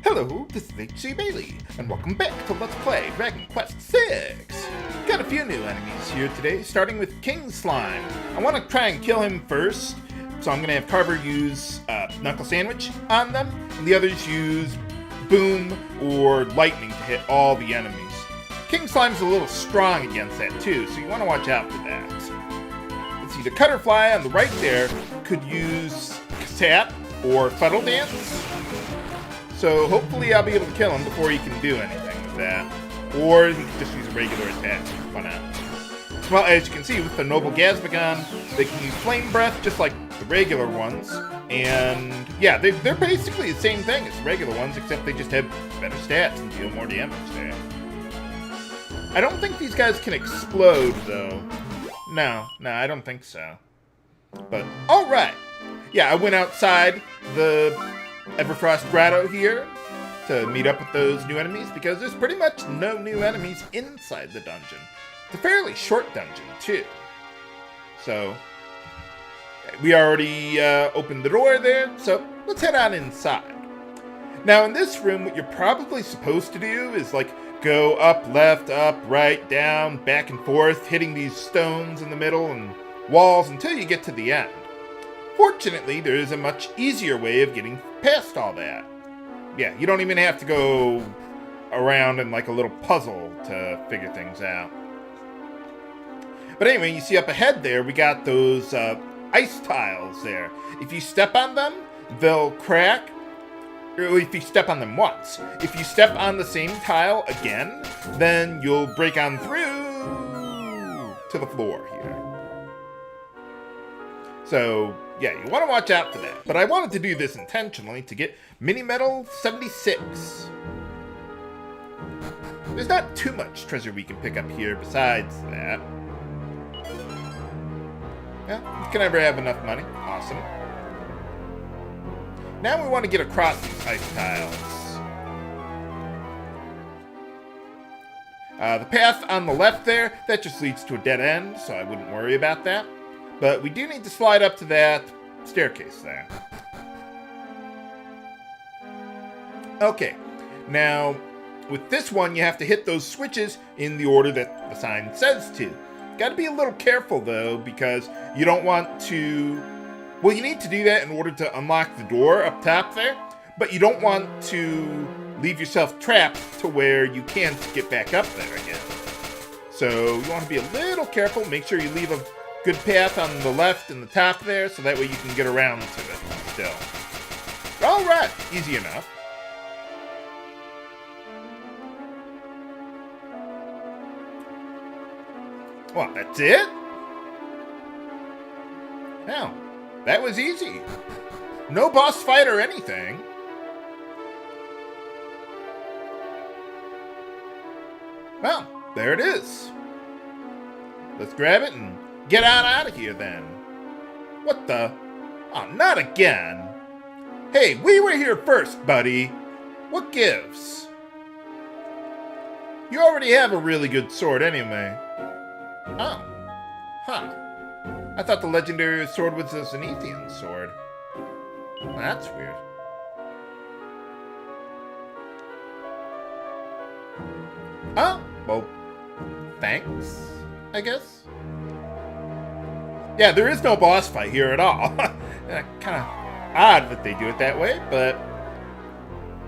Hello, this is H.C. Bailey, and welcome back to Let's Play Dragon Quest VI. Got a few new enemies here today, starting with King Slime. I want to try and kill him first, so I'm going to have Carver use Knuckle Sandwich on them, and the others use Boom or Lightning to hit all the enemies. King Slime's a little strong against that too, so you want to watch out for that. Let's see, the Cutterfly on the right there could use Kazam or Fuddle Dance. So hopefully I'll be able to kill him before he can do anything with that. Or he can just use a regular attack. Why not? Well, as you can see with the Noble Gazmagon, they can use Flame Breath just like the regular ones. And yeah, they're basically the same thing as the regular ones, except they just have better stats and deal more damage there. I don't think these guys can explode though. No, I don't think so. But alright. Yeah, I went outside the Everfrost Grotto here to meet up with those new enemies because there's pretty much no new enemies inside the dungeon. It's a fairly short dungeon too. So we already opened the door there, so let's head on inside. Now in this room, what you're probably supposed to do is like go up, left, up, right, down, back and forth, hitting these stones in the middle and walls until you get to the end. Fortunately, there is a much easier way of getting past all that. Yeah, you don't even have to go around in like a little puzzle to figure things out. But anyway, you see up ahead there, we got those ice tiles there. If you step on them, they'll crack. Or if you step on them once. If you step on the same tile again, then you'll break on through to the floor here. So yeah, you want to watch out for that. But I wanted to do this intentionally to get Minimetal 76. There's not too much treasure we can pick up here besides that. Yeah, you can never have enough money. Awesome. Now we want to get across these ice tiles. The path on the left there, that just leads to a dead end, so I wouldn't worry about that. But we do need to slide up to that staircase there. Okay, now with this one you have to hit those switches in the order that the sign says to. Got to be a little careful though, because you don't want to... Well, you need to do that in order to unlock the door up top there, but you don't want to leave yourself trapped to where you can't get back up there again. So you want to be a little careful, make sure you leave a good path on the left and the top there, so that way you can get around to it still. Alright, easy enough. Well, that's it? Now, that was easy. No boss fight or anything. Well, there it is. Let's grab it and get on out of here, then. What the? Oh, not again. Hey, we were here first, buddy. What gives? You already have a really good sword anyway. Oh. Huh. I thought the legendary sword was a Zenithian sword. Well, that's weird. Oh, well, thanks, I guess. Yeah, there is no boss fight here at all. Kind of odd that they do it that way, but...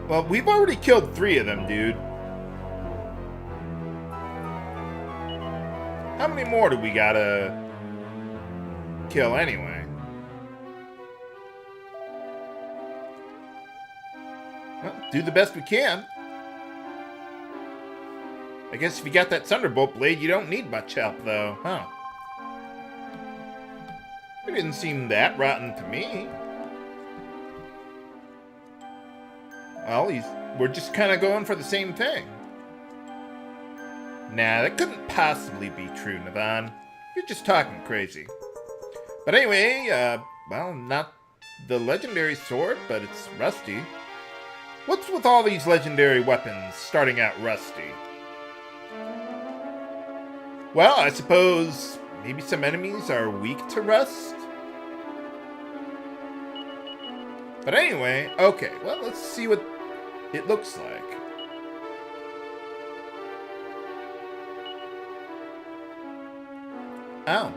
Well, we've already killed 3 of them, dude. How many more do we gotta kill anyway? Well, do the best we can. I guess if you got that Thunderbolt blade, you don't need much help, though, huh? It didn't seem that rotten to me. Well, we're just kind of going for the same thing. Nah, that couldn't possibly be true, Navan. You're just talking crazy. But anyway, well, not the legendary sword, but it's rusty. What's with all these legendary weapons starting out rusty? Well, I suppose maybe some enemies are weak to rust? But anyway, okay, well, let's see what it looks like. Oh.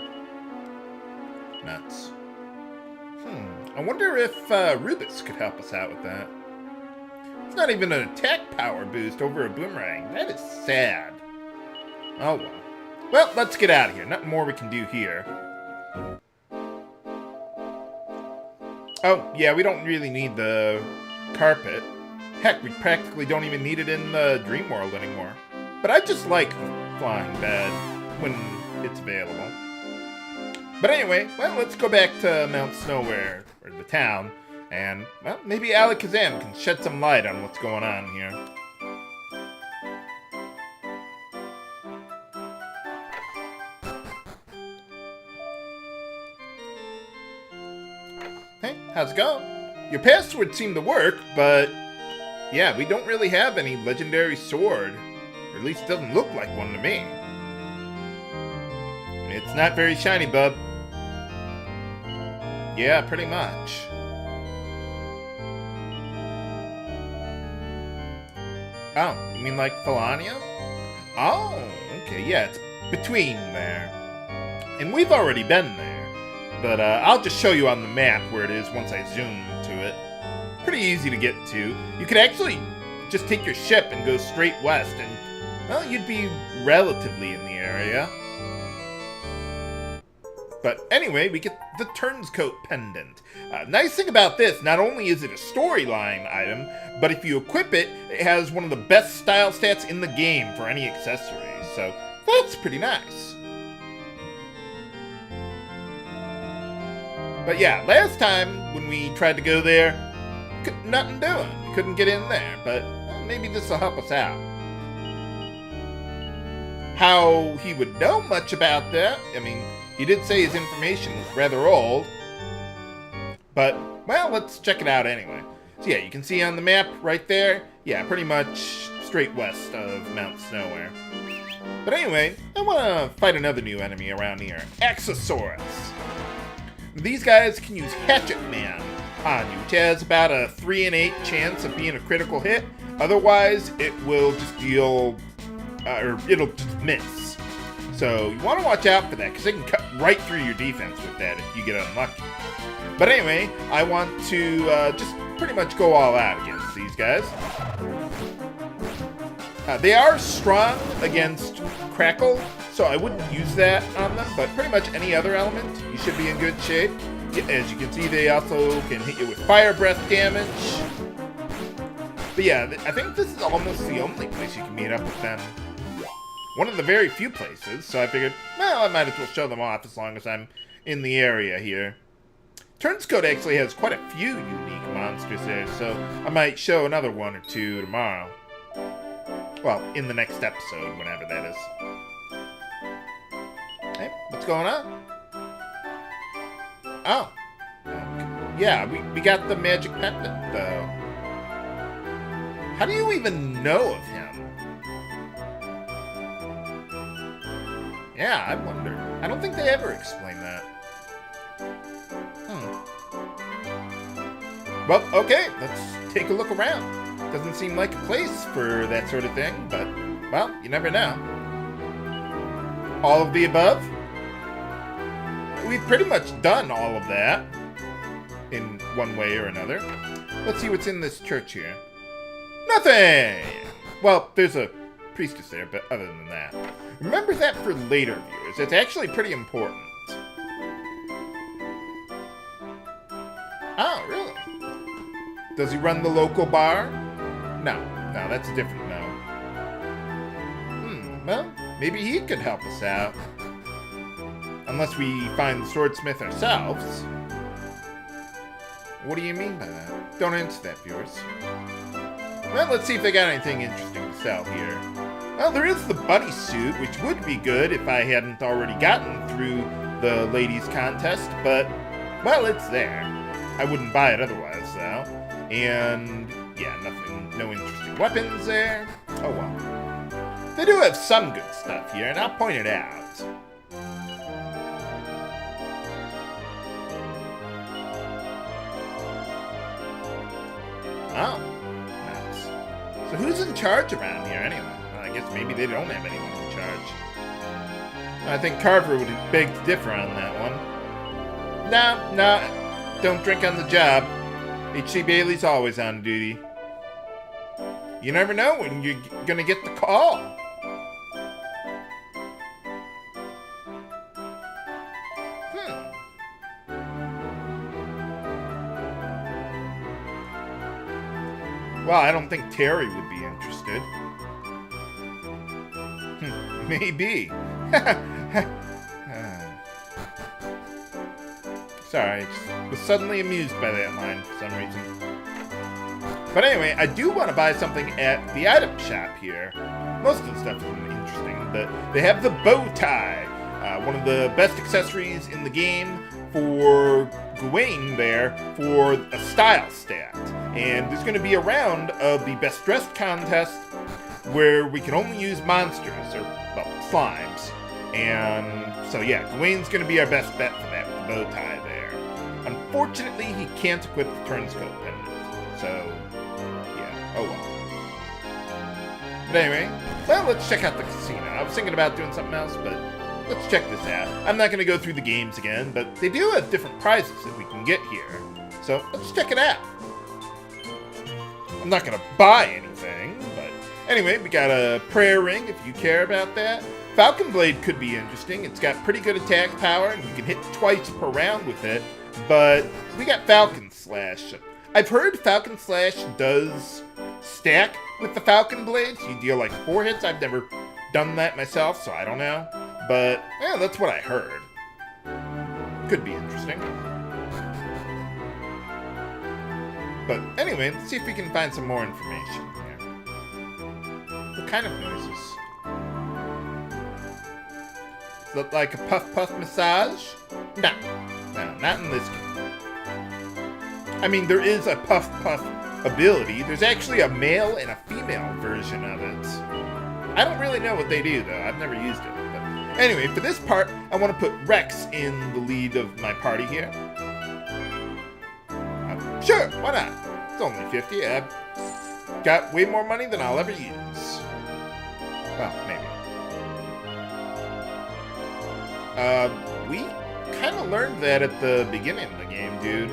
Nuts. I wonder if Rubus could help us out with that. It's not even an attack power boost over a boomerang. That is sad. Oh well. Well, let's get out of here. Nothing more we can do here. Oh, yeah, we don't really need the carpet. Heck, we practically don't even need it in the dream world anymore. But I just like flying bed when it's available. But anyway, well, let's go back to Mount Snowwhere, or the town, and, well, maybe Kazam can shed some light on what's going on here. Hey, how's it going? Your password seemed to work, but yeah, we don't really have any legendary sword. Or at least it doesn't look like one to me. It's not very shiny, bub. Yeah, pretty much. Oh, you mean like Felania? Oh, okay, yeah, it's between there. And we've already been there. But I'll just show you on the map where it is once I zoom to it. Pretty easy to get to. You could actually just take your ship and go straight west and, well, you'd be relatively in the area. But anyway, we get the Turnscoat Pendant. Nice thing about this, not only is it a storyline item, but if you equip it, it has one of the best style stats in the game for any accessories. So that's pretty nice. But yeah, last time when we tried to go there, nothing doing. We couldn't get in there, but maybe this will help us out. How he would know much about that, I mean, he did say his information was rather old. But, well, let's check it out anyway. So yeah, you can see on the map right there, yeah, pretty much straight west of Mount Snowwhere. But anyway, I want to fight another new enemy around here, Saurus. These guys can use Hatchet Man on you, which has about a 3 in 8 chance of being a critical hit. Otherwise, it will just deal, or it'll just miss. So you want to watch out for that, because they can cut right through your defense with that if you get unlucky. But anyway, I want to just pretty much go all out against these guys. They are strong against Crackle, so I wouldn't use that on them, but pretty much any other element, you should be in good shape. As you can see, they also can hit you with Fire Breath damage. But yeah, I think this is almost the only place you can meet up with them. One of the very few places, so I figured, well, I might as well show them off as long as I'm in the area here. Turnscoat actually has quite a few unique monsters there, so I might show another one or two tomorrow. Well, in the next episode, whenever that is. Hey, what's going on? Oh. Yeah, we got the magic pendant, though. How do you even know of him? Yeah, I wonder. I don't think they ever explain that. Well, okay, let's take a look around. Doesn't seem like a place for that sort of thing, but, well, you never know. All of the above? We've pretty much done all of that in one way or another. Let's see what's in this church here. Nothing! Well, there's a priestess there, but other than that. Remember that for later viewers. It's actually pretty important. Oh, really? Does he run the local bar? No, that's a different no. Well, maybe he could help us out. Unless we find the swordsmith ourselves. What do you mean by that? Don't answer that, viewers. Well, let's see if they got anything interesting to sell here. Well, there is the bunny suit, which would be good if I hadn't already gotten through the ladies' contest, but, well, it's there. I wouldn't buy it otherwise, though. And, yeah, no interesting weapons there. Oh, well. They do have some good stuff here, and I'll point it out. Oh, nice. So who's in charge around here anyway? Well, I guess maybe they don't have anyone in charge. I think Carver would beg to differ on that one. No, don't drink on the job. H.C. Bailey's always on duty. You never know when you're gonna get the call. Well, I don't think Terry would be interested. Maybe. Sorry, I just was suddenly amused by that line for some reason. But anyway, I do want to buy something at the item shop here. Most of the stuff isn't interesting, but they have the bow tie. One of the best accessories in the game for Gawain there for a style stat. And there's going to be a round of the best dressed contest where we can only use monsters, or, well, slimes. And so yeah, Gawain's going to be our best bet for that with the bow tie there. Unfortunately, he can't equip the Turnscope pendant. So, yeah, oh well. But anyway, well, let's check out the casino. I was thinking about doing something else, but let's check this out. I'm not going to go through the games again, but they do have different prizes that we can get here. So let's check it out. I'm not going to buy anything, but anyway, we got a prayer ring if you care about that. Falcon Blade could be interesting. It's got pretty good attack power, and you can hit twice per round with it, but we got Falcon Slash. I've heard Falcon Slash does stack with the Falcon Blade, so you deal like 4 hits. I've never done that myself, so I don't know. But, yeah, that's what I heard. Could be interesting. But anyway, let's see if we can find some more information here. What kind of noises? Does it look like a puff-puff massage? No, not in this game. I mean, there is a puff-puff ability. There's actually a male and a female version of it. I don't really know what they do, though. I've never used it. But anyway, for this part, I want to put Rex in the lead of my party here. Sure, why not? It's only 50. I've got way more money than I'll ever use. Well, maybe. We kind of learned that at the beginning of the game, dude.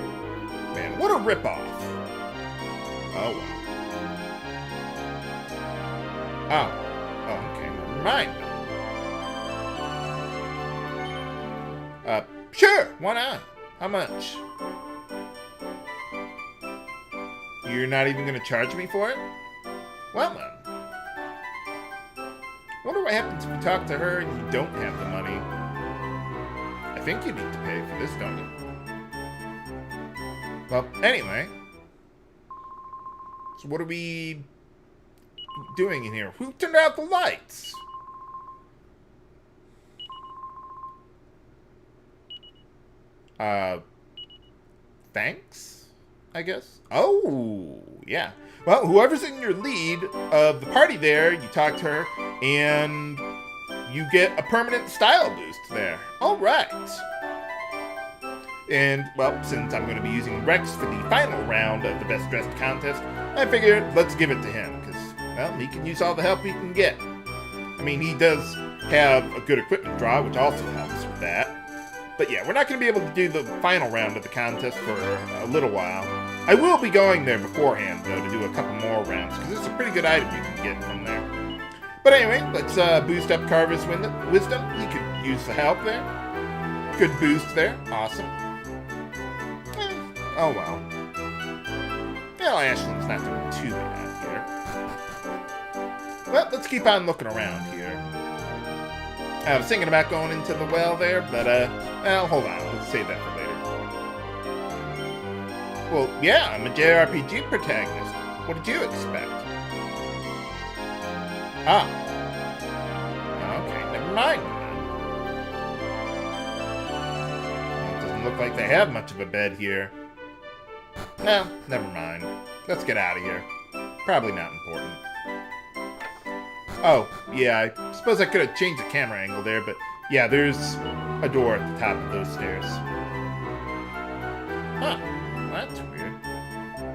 Man, what a ripoff. Oh, well. Oh, okay, never mind. Sure, why not? How much? You're not even going to charge me for it? Well then. Wonder what happens if you talk to her and you don't have the money. I think you need to pay for this, don't you? Well, anyway. So what are we doing in here? Who turned out the lights? Thanks, I guess. Oh, yeah. Well, whoever's in your lead of the party there, you talk to her, and you get a permanent style boost there. All right. And, well, since I'm going to be using Rex for the final round of the Best Dressed contest, I figured let's give it to him, because, well, he can use all the help he can get. I mean, he does have a good equipment draw, which also helps with that. But yeah, we're not going to be able to do the final round of the contest for a little while. I will be going there beforehand, though, to do a couple more rounds, because it's a pretty good item you can get from there. But anyway, let's boost up Carver's wisdom. He could use the help there. Good boost there. Awesome. Oh well. Well, Ashland's not doing too bad here. Well, let's keep on looking around here. I was thinking about going into the well there, but, well, hold on. Let's save that for later. Well, yeah, I'm a JRPG protagonist. What did you expect? Ah. Okay, never mind. It doesn't look like they have much of a bed here. No, never mind. Let's get out of here. Probably not important. Oh, yeah, I suppose I could have changed the camera angle there, but yeah, there's a door at the top of those stairs. Huh, well, that's weird.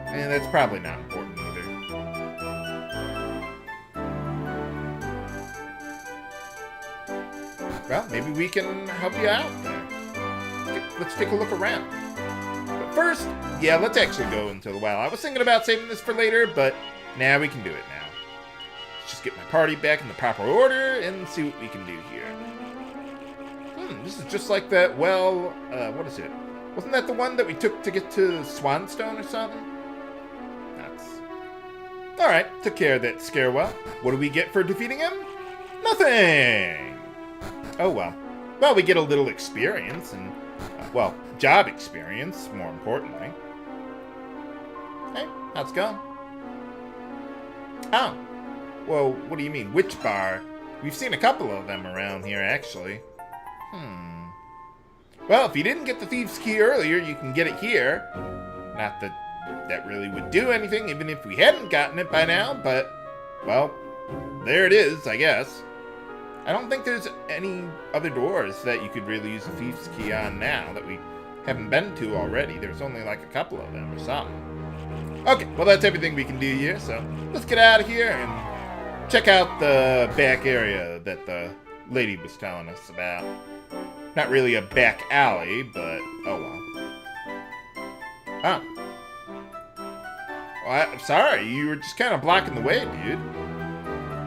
And that's probably not important either. well, maybe we can help you out there. Let's take a look around. But first, yeah, let's actually go into the well. I was thinking about saving this for later, but now we can do it now. Let's just get my party back in the proper order and see what we can do here. This is just like that well, what is it? Wasn't that the one that we took to get to Swanstone or something? That's... Alright, took care of that Scarewell. What do we get for defeating him? Nothing! Oh well. Well, we get a little experience and, well, job experience, more importantly. Hey, how's it going? Oh. Well, what do you mean, which bar? We've seen a couple of them around here, actually. Well, if you didn't get the Thieves' Key earlier, you can get it here. Not that that really would do anything, even if we hadn't gotten it by now, but, well, there it is, I guess. I don't think there's any other doors that you could really use the Thieves' Key on now that we haven't been to already. There's only like a couple of them or something. Okay, well, that's everything we can do here, so let's get out of here and check out the back area that the lady was telling us about. Not really a back alley, but oh well. Oh. Well, I'm sorry, you were just kind of blocking the way, dude.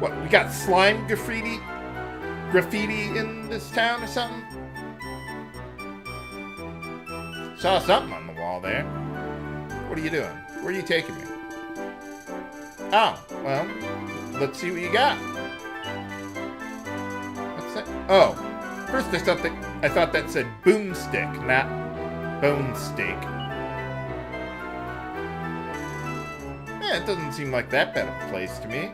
What, we got slime graffiti in this town or something? Saw something on the wall there. What are you doing? Where are you taking me? Oh, well, let's see what you got. What's that? Oh, first I thought that said boomstick, not bone steak. Yeah, it doesn't seem like that bad of a place to me.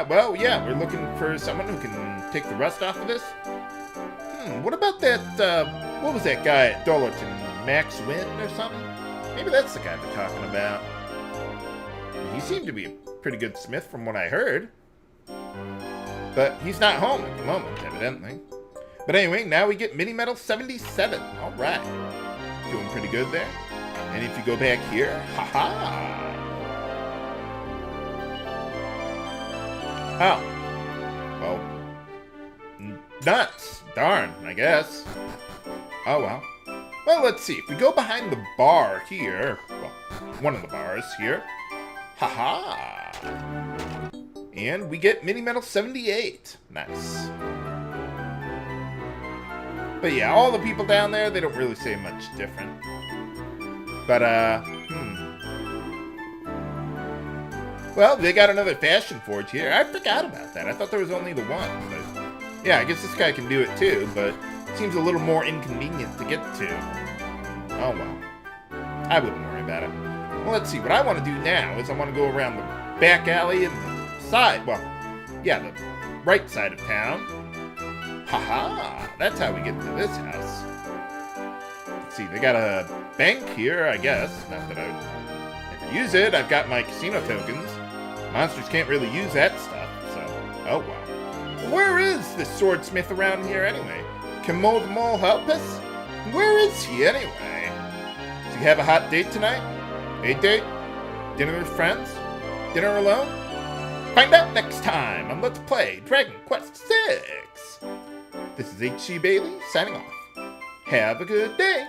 Well, yeah, we're looking for someone who can take the rust off of this. What about that, what was that guy at Dollarton? Max Wynn or something? Maybe that's the guy they're talking about. He seemed to be a pretty good smith from what I heard. But he's not home at the moment, evidently. But anyway, now we get Minimetal 77. Alright. Doing pretty good there. And if you go back here, haha! Oh. Well. Nuts. Darn, I guess. Oh well. Well, let's see. If we go behind the bar here, well, one of the bars here, haha! And we get Minimetal 78. Nice. But yeah, all the people down there, they don't really say much different. But, well, they got another Fashion Forge here. I forgot about that. I thought there was only the one. But yeah, I guess this guy can do it too, but it seems a little more inconvenient to get to. Oh well. I wouldn't worry about it. Well, let's see. What I want to do now is I want to go around the back alley and the side. Well, yeah, the right side of town. Haha! That's how we get to this house. Let's see. They got a bank here, I guess. Not that I ever use it. I've got my casino tokens. Monsters can't really use that stuff, so oh well. Where is this swordsmith around here anyway? Can Mo the Mole help us? Where is he anyway? Does he have a hot date tonight? A date? Dinner with friends? Dinner alone? Find out next time on Let's Play Dragon Quest VI. This is H.C. Bailey signing off. Have a good day.